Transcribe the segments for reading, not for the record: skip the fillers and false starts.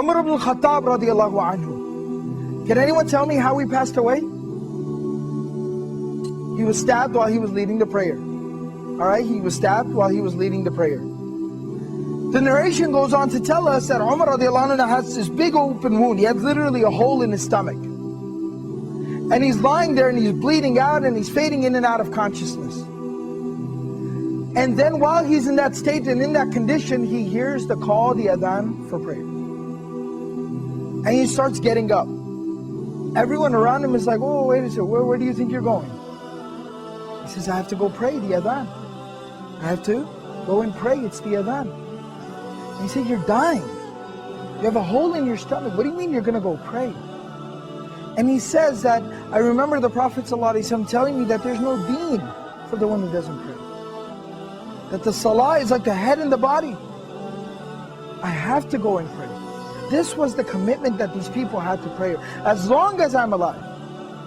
Umar ibn al-Khattab radiallahu anhu. Can anyone tell me how he passed away? He was stabbed while he was leading the prayer. Alright, he was stabbed while he was leading the prayer. The narration goes on to tell us that Umar radiallahu anhu has this big open wound. He had literally a hole in his stomach. And he's lying there and he's bleeding out and he's fading in and out of consciousness. And then while he's in that state and in that condition, he hears the call, the adhan for prayer. And he starts getting up. Everyone around him is like, oh, wait a second, where do you think you're going? He says, I have to go pray the adhan. I have to go and pray, it's the adhan. And he said, you're dying. You have a hole in your stomach. What do you mean you're going to go pray? And he says that, I remember the Prophet ﷺ telling me that there's no deen for the one who doesn't pray. That the salah is like the head and the body. I have to go and pray. This was the commitment that these people had to prayer. As long as I'm alive,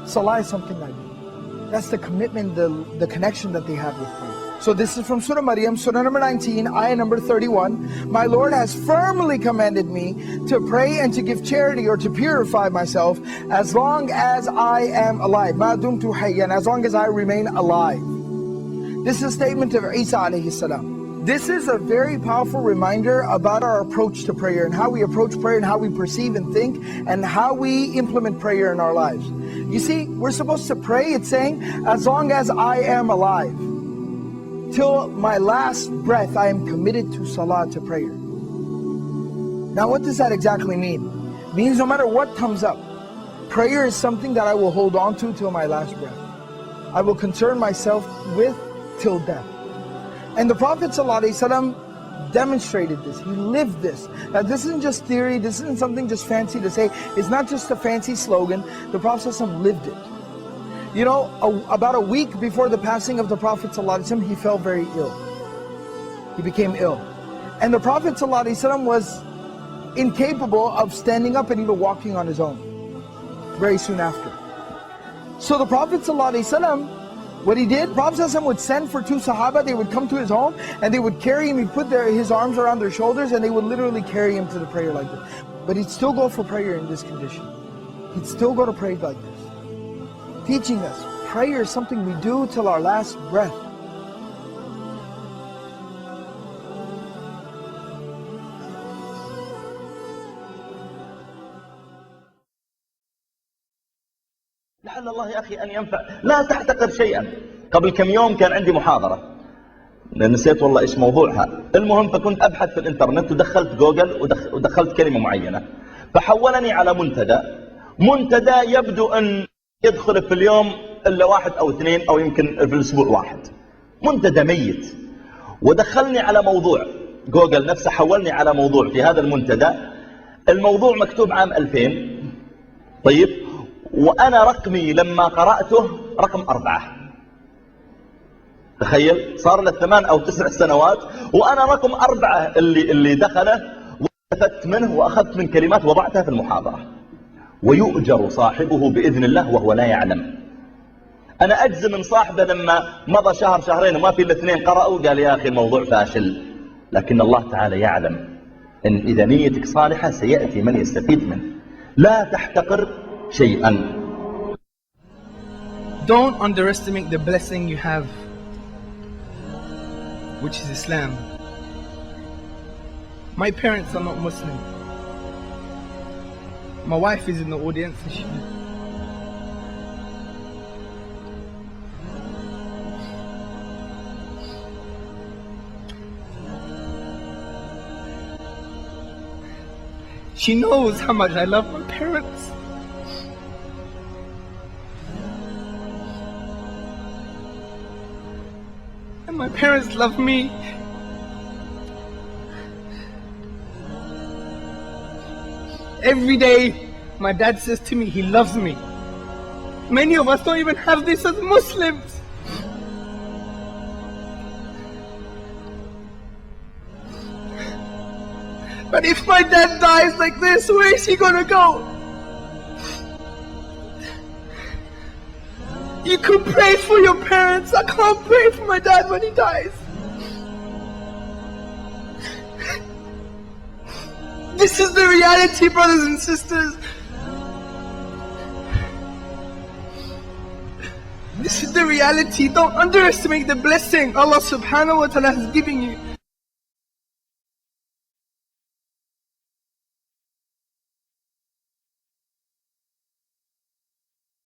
salah is something I do. That's the commitment, the connection that they have with prayer. So this is from Surah Maryam, Surah number 19, ayah number 31. My Lord has firmly commanded me to pray and to give charity or to purify myself as long as I am alive. Ma dumtu hayyan, as long as I remain alive. This is a statement of Isa alayhi salam. This is a very powerful reminder about our approach to prayer and how we approach prayer and how we perceive and think and how we implement prayer in our lives. You see, we're supposed to pray, it's saying, as long as I am alive. Till my last breath, I am committed to salah, to prayer. Now what does that exactly mean? It means no matter what comes up, prayer is something that I will hold on to till my last breath. I will concern myself with till death. And the Prophet ﷺ demonstrated this, he lived this. Now this isn't just theory, this isn't something just fancy to say, it's not just a fancy slogan, the Prophet ﷺ lived it. You know, about a week before the passing of the Prophet ﷺ, he fell very ill. He became ill. And the Prophet ﷺ was incapable of standing up and even walking on his own, very soon after. So the Prophet ﷺ, what he did, Prophet ﷺ would send for two Sahaba, they would come to his home, and they would carry him, he'd put his arms around their shoulders, and they would literally carry him to the prayer like this. But he'd still go for prayer in this condition. He'd still go to pray like this. Teaching us, prayer is something we do till our last breath. لعل الله يا أخي أن ينفع. لا تحتقر شيئا. قبل كم يوم كان عندي محاضرة، نسيت والله إيش موضوعها. المهم فكنت أبحث في الإنترنت ودخلت جوجل ودخلت كلمة معينة، فحولني على منتدى يبدو أن يدخل في اليوم إلا واحد أو اثنين أو يمكن في الأسبوع واحد. منتدى ميت. ودخلني على موضوع، جوجل نفسه حولني على موضوع في هذا المنتدى. الموضوع مكتوب عام 2000. طيب، وأنا رقمي لما قرأته رقم 4. تخيل، صار له 8 أو 9 سنوات وأنا رقم 4 اللي دخله، واستفدت منه وأخذت من كلمات وضعتها في المحاضرة. ويؤجر صاحبه بإذن الله وهو لا يعلم. أنا أجزم من صاحبه لما مضى شهر شهرين وما في الاثنين قرأوا قال يا أخي الموضوع فاشل. لكن الله تعالى يعلم أن إذا نيتك صالحة سيأتي من يستفيد منه. لا تحتقر شيئا. Don't underestimate the blessing you have, which is Islam. My parents are not Muslim. My wife is in the audience and she knows how much I love my parents. And my parents love me. Every day, my dad says to me, he loves me. Many of us don't even have this as Muslims. But if my dad dies like this, where is he gonna go? You can pray for your parents. I can't pray for my dad when he dies. This is the reality, brothers and sisters. This is the reality. Don't underestimate the blessing Allah subhanahu wa ta'ala has given you.